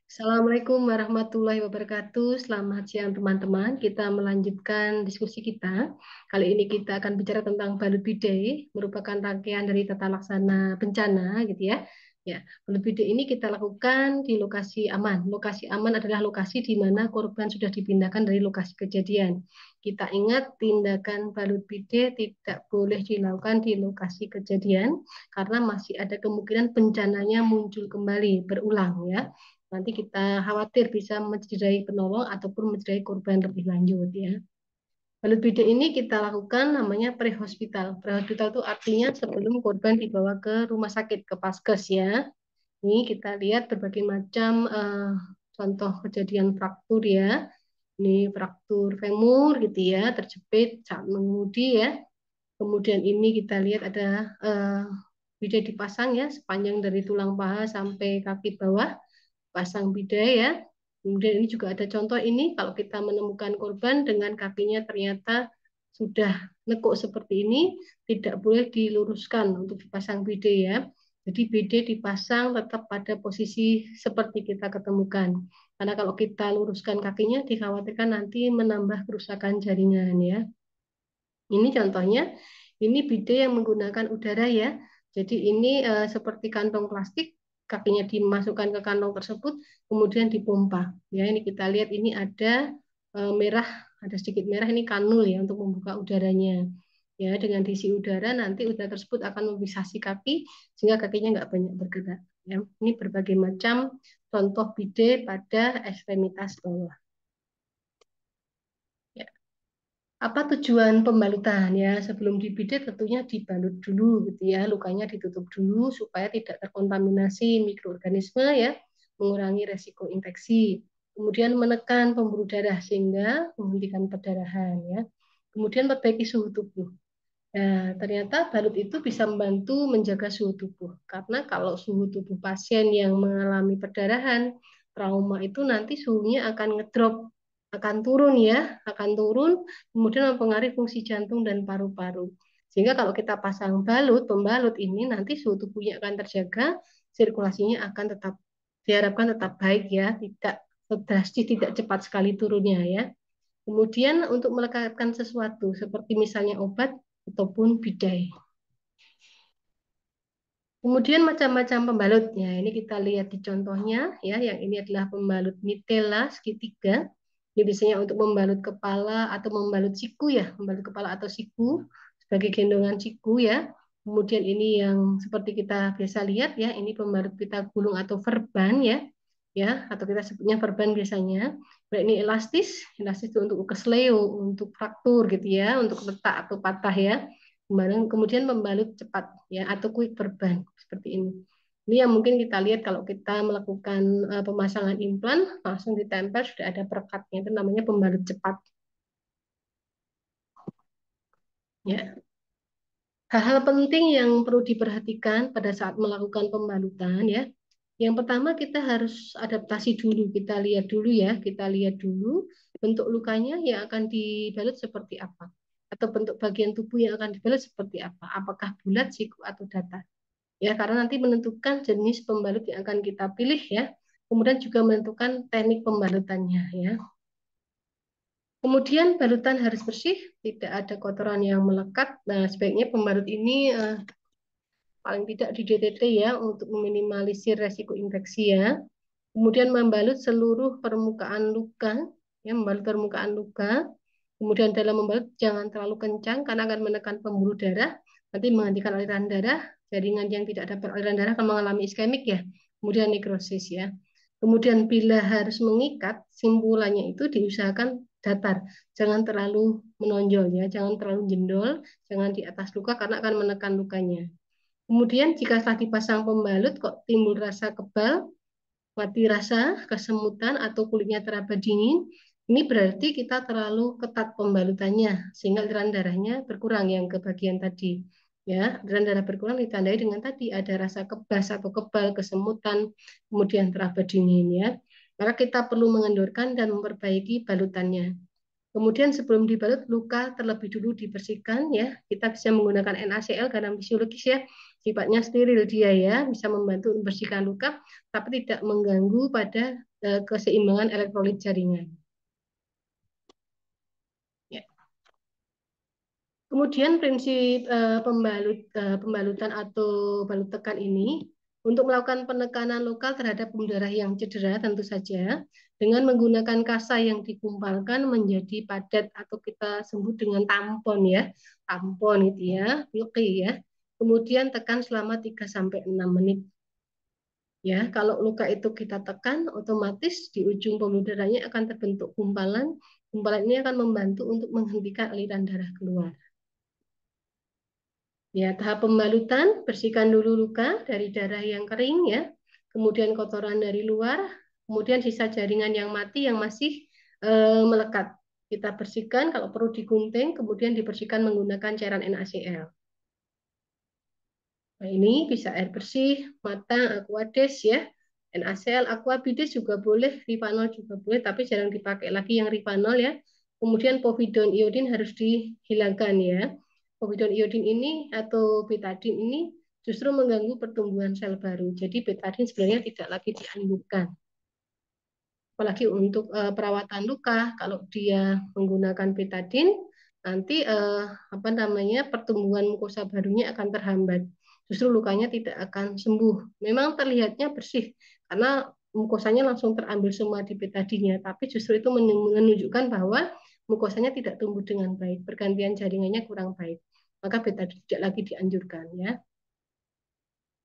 Assalamualaikum warahmatullahi wabarakatuh. Selamat siang teman-teman. Kita melanjutkan diskusi kita. Kali ini kita akan bicara tentang balut bidai, merupakan rangkaian dari tata laksana bencana, gitu ya. Ya, balut bidai ini kita lakukan di lokasi aman. Lokasi aman adalah lokasi di mana korban sudah dipindahkan dari lokasi kejadian. Kita ingat tindakan balut bidai tidak boleh dilakukan di lokasi kejadian karena masih ada kemungkinan bencananya muncul kembali, berulang ya. Nanti kita khawatir bisa mencederai penolong ataupun mencederai korban lebih lanjut ya. Balut bidik ini kita lakukan namanya prehospital. Prehospital itu artinya sebelum korban dibawa ke rumah sakit, ke paskes ya. Ini kita lihat berbagai macam contoh kejadian fraktur ya. Ini fraktur femur gitu ya, terjepit saat mengemudi ya. Kemudian ini kita lihat ada bidai dipasang ya, sepanjang dari tulang paha sampai kaki bawah pasang bidai ya. Kemudian ini juga ada contoh ini kalau kita menemukan korban dengan kakinya ternyata sudah nekuk seperti ini, tidak boleh diluruskan untuk dipasang bidai ya. Jadi bidai dipasang tetap pada posisi seperti kita ketemukan. Karena kalau kita luruskan kakinya dikhawatirkan nanti menambah kerusakan jaringan ya. Ini contohnya, ini bidai yang menggunakan udara ya. Jadi ini seperti kantong plastik, kakinya dimasukkan ke kantong tersebut, kemudian dipompa. Ya, ini kita lihat ini ada merah, ada sedikit merah ini kanul ya untuk membuka udaranya. Ya, dengan diisi udara nanti udara tersebut akan memvisasi kaki sehingga kakinya nggak banyak bergerak. Ya, ini berbagai macam contoh bidai pada ekstremitas bawah. Ya. Apa tujuan pembalutan ya? Sebelum dibidik tentunya dibalut dulu gitu ya, lukanya ditutup dulu supaya tidak terkontaminasi mikroorganisme ya, mengurangi resiko infeksi. Kemudian menekan pembuluh darah sehingga menghentikan perdarahan ya. Kemudian perbaiki suhu tubuh. Nah, ternyata balut itu bisa membantu menjaga suhu tubuh karena kalau suhu tubuh pasien yang mengalami perdarahan, trauma itu nanti suhunya akan ngedrop, akan turun ya, akan turun, kemudian mempengaruhi fungsi jantung dan paru-paru. Sehingga kalau kita pasang balut, pembalut ini nanti suhu tubuhnya akan terjaga, sirkulasinya akan tetap diharapkan tetap baik ya, tidak drastis, tidak cepat sekali turunnya ya. Kemudian untuk melekatkan sesuatu seperti misalnya obat ataupun bidai. Kemudian macam-macam pembalutnya. Ini kita lihat di contohnya ya, yang ini adalah pembalut mitela segitiga. Ini biasanya untuk membalut kepala atau membalut siku ya, membalut kepala atau siku sebagai gendongan siku ya. Kemudian ini yang seperti kita biasa lihat ya, ini pembalut pita gulung atau verban ya, atau kita sebutnya verban biasanya. Nah, ini elastis, elastis itu untuk kesleo, untuk fraktur gitu ya, untuk retak atau patah ya. Kemudian membalut cepat ya atau quick verban seperti ini. Ini yang mungkin kita lihat kalau kita melakukan pemasangan implan langsung ditempel sudah ada perekatnya itu namanya pembalut cepat. Ya. Hal-hal penting yang perlu diperhatikan pada saat melakukan pembalutan ya. Yang pertama kita harus adaptasi dulu, kita lihat dulu ya, kita lihat dulu bentuk lukanya yang akan dibalut seperti apa atau bentuk bagian tubuh yang akan dibalut seperti apa, apakah bulat, siku atau datar. Ya, karena nanti menentukan jenis pembalut yang akan kita pilih ya. Kemudian juga menentukan teknik pembalutannya ya. Kemudian balutan harus bersih, tidak ada kotoran yang melekat. Nah, sebaiknya pembalut ini paling tidak di DTT ya untuk meminimalisir resiko infeksi ya. Kemudian membalut seluruh permukaan luka, ya, membalut permukaan luka. Kemudian dalam membalut jangan terlalu kencang karena akan menekan pembuluh darah, nanti menghentikan aliran darah. Jaringan yang tidak dapat aliran darah akan mengalami iskemik ya. Kemudian nekrosis ya. Kemudian bila harus mengikat, simpulannya itu diusahakan datar, jangan terlalu menonjol ya, jangan terlalu jendol, jangan di atas luka karena akan menekan lukanya. Kemudian jika setelah dipasang pembalut kok timbul rasa kebal, mati rasa, kesemutan atau kulitnya teraba dingin, ini berarti kita terlalu ketat pembalutannya sehingga aliran darahnya berkurang yang ke bagian tadi. Ya, aliran darah berkurang ditandai dengan tadi ada rasa kebas atau kebal, kesemutan, kemudian teraba dingin ya. Maka kita perlu mengendorkan dan memperbaiki balutannya. Kemudian sebelum dibalut luka terlebih dulu dibersihkan ya. Kita bisa menggunakan NaCl garam fisiologis ya. sifatnya steril dia ya, bisa membantu membersihkan luka, tapi tidak mengganggu pada keseimbangan elektrolit jaringan. Ya. Kemudian prinsip pembalutan atau balut tekan ini untuk melakukan penekanan lokal terhadap pembuluh darah yang cedera tentu saja dengan menggunakan kasa yang digumpalkan menjadi padat atau kita sebut dengan tampon ya, tampon gitu ya, yuki ya. Kemudian tekan selama 3 sampai 6 menit. Ya, kalau luka itu kita tekan, otomatis di ujung pembuluh darahnya akan terbentuk gumpalan. Gumpalan ini akan membantu untuk menghentikan aliran darah keluar. Ya, tahap pembalutan, bersihkan dulu luka dari darah yang kering ya, kemudian kotoran dari luar, kemudian sisa jaringan yang mati yang masih melekat. Kita bersihkan, kalau perlu digunting, kemudian dibersihkan menggunakan cairan NaCl. Nah, ini bisa air bersih, matang, Aquades ya. NaCl, Aquabides juga boleh, Rivanol juga boleh, tapi jarang dipakai lagi yang Rivanol ya. Kemudian povidone iodin harus dihilangkan ya. Povidone iodin ini atau betadine ini justru mengganggu pertumbuhan sel baru. Jadi betadine sebenarnya tidak lagi dianjurkan. Apalagi untuk perawatan luka, kalau dia menggunakan betadine, nanti apa namanya pertumbuhan mukosa barunya akan terhambat. Justru lukanya tidak akan sembuh. Memang terlihatnya bersih karena mukosanya langsung terambil semua di betadine, tapi justru itu menunjukkan bahwa mukosanya tidak tumbuh dengan baik, pergantian jaringannya kurang baik. Maka betadine tidak lagi dianjurkan ya.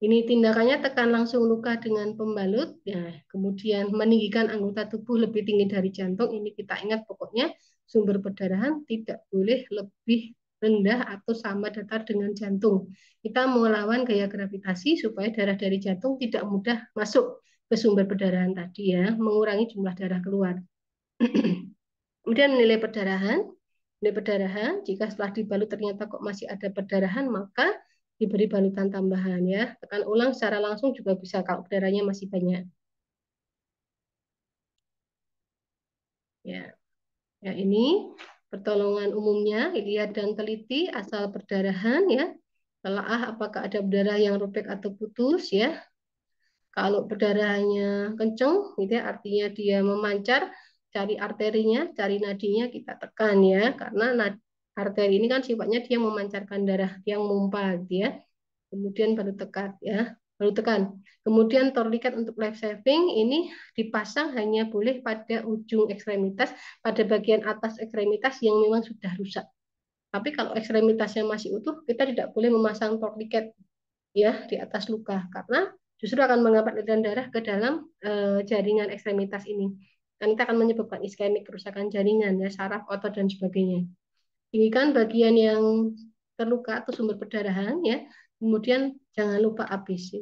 Ini tindakannya tekan langsung luka dengan pembalut, ya, kemudian meninggikan anggota tubuh lebih tinggi dari jantung. Ini kita ingat pokoknya sumber perdarahan tidak boleh lebih rendah atau sama datar dengan jantung. Kita melawan gaya gravitasi supaya darah dari jantung tidak mudah masuk ke sumber perdarahan tadi ya, mengurangi jumlah darah keluar. Kemudian menilai perdarahan. Menilai perdarahan, jika setelah dibalut ternyata kok masih ada perdarahan, maka diberi balutan tambahan ya. Tekan ulang secara langsung juga bisa kalau darahnya masih banyak. Ya, ya ini pertolongan umumnya, lihat dan teliti asal perdarahan ya. Telaah apakah ada darah yang robek atau putus ya. Kalau perdarahannya kenceng, itu ya, artinya dia memancar, cari arterinya, cari nadinya kita tekan ya, karena arteri ini kan sifatnya dia memancarkan darah yang mumpah, gitu ya. Kemudian baru tekan ya, baru tekan. Kemudian torniket untuk life saving ini dipasang hanya boleh pada ujung ekstremitas, pada bagian atas ekstremitas yang memang sudah rusak. Tapi kalau ekstremitasnya masih utuh, kita tidak boleh memasang torniket ya di atas luka karena justru akan menghambat aliran darah ke dalam jaringan ekstremitas ini. Dan itu akan menyebabkan iskemik, kerusakan jaringan, ya, saraf, otot, dan sebagainya. Ini kan bagian yang terluka atau sumber perdarahan, ya. Kemudian jangan lupa ABC.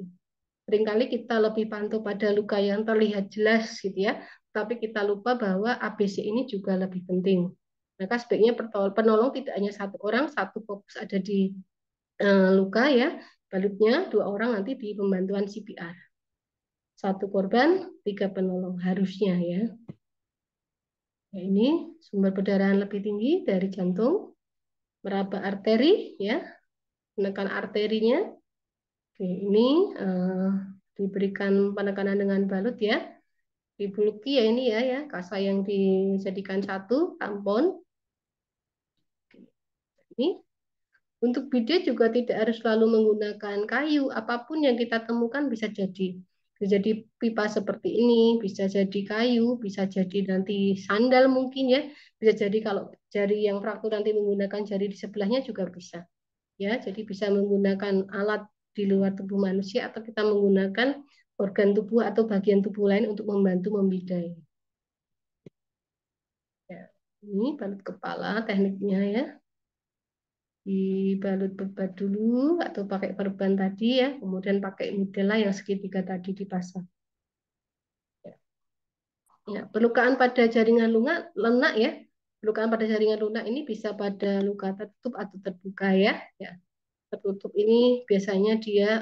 Seringkali kita lebih pantau pada luka yang terlihat jelas, gitu ya. Tapi kita lupa bahwa ABC ini juga lebih penting. Maka sebaiknya penolong tidak hanya satu orang, satu fokus ada di luka ya, balutnya 2 orang nanti di pembantuan CPR. 1 korban, 3 penolong harusnya ya. Nah, ini sumber perdarahan lebih tinggi dari jantung, meraba arteri ya, menekan arterinya. Oke, ini diberikan penekanan dengan balut ya. Dibuluki ya ini ya, kasa yang dijadikan satu, tampon. Ini untuk bidet juga tidak harus selalu menggunakan kayu. Apapun yang kita temukan bisa jadi. Bisa jadi pipa seperti ini, bisa jadi kayu, bisa jadi nanti sandal mungkin ya. Bisa jadi kalau jari yang fraktur nanti menggunakan jari di sebelahnya juga bisa. Ya, jadi bisa menggunakan alat di luar tubuh manusia atau kita menggunakan organ tubuh atau bagian tubuh lain untuk membantu membidai. Ya, ini balut kepala tekniknya ya. Dibalut bebat dulu atau pakai perban tadi ya, kemudian pakai Nutella yang segitiga tadi dipasang. Ya. Ya, perlukaan pada jaringan lunak ya. Perlukaan pada jaringan lunak ini bisa pada luka tertutup atau terbuka ya. Ya, tertutup ini biasanya dia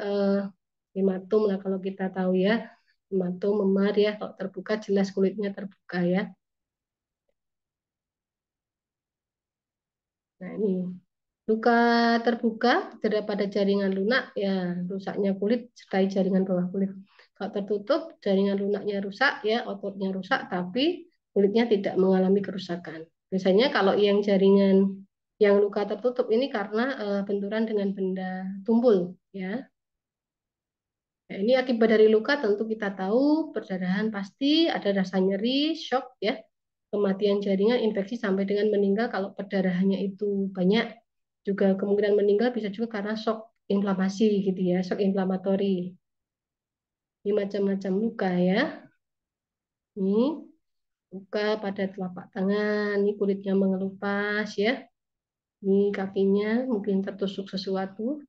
hematom lah kalau kita tahu ya. Hematom, memar ya. Kalau terbuka jelas kulitnya terbuka ya. Nah ini. Luka terbuka terhadap pada jaringan lunak, ya rusaknya kulit sertai jaringan bawah kulit. Kalau tertutup, jaringan lunaknya rusak, ya ototnya rusak, tapi kulitnya tidak mengalami kerusakan. Biasanya kalau yang jaringan yang luka tertutup ini karena benturan dengan benda tumpul, ya. Ya, ini akibat dari luka tentu kita tahu perdarahan pasti ada rasa nyeri, shock, ya, kematian jaringan, infeksi sampai dengan meninggal. Kalau perdarahannya itu banyak, juga kemungkinan meninggal bisa juga karena shock inflamasi gitu ya, shock inflamatori. Ini macam-macam luka ya. Ini luka pada telapak tangan, ini kulitnya mengelupas ya. Ini kakinya mungkin tertusuk sesuatu.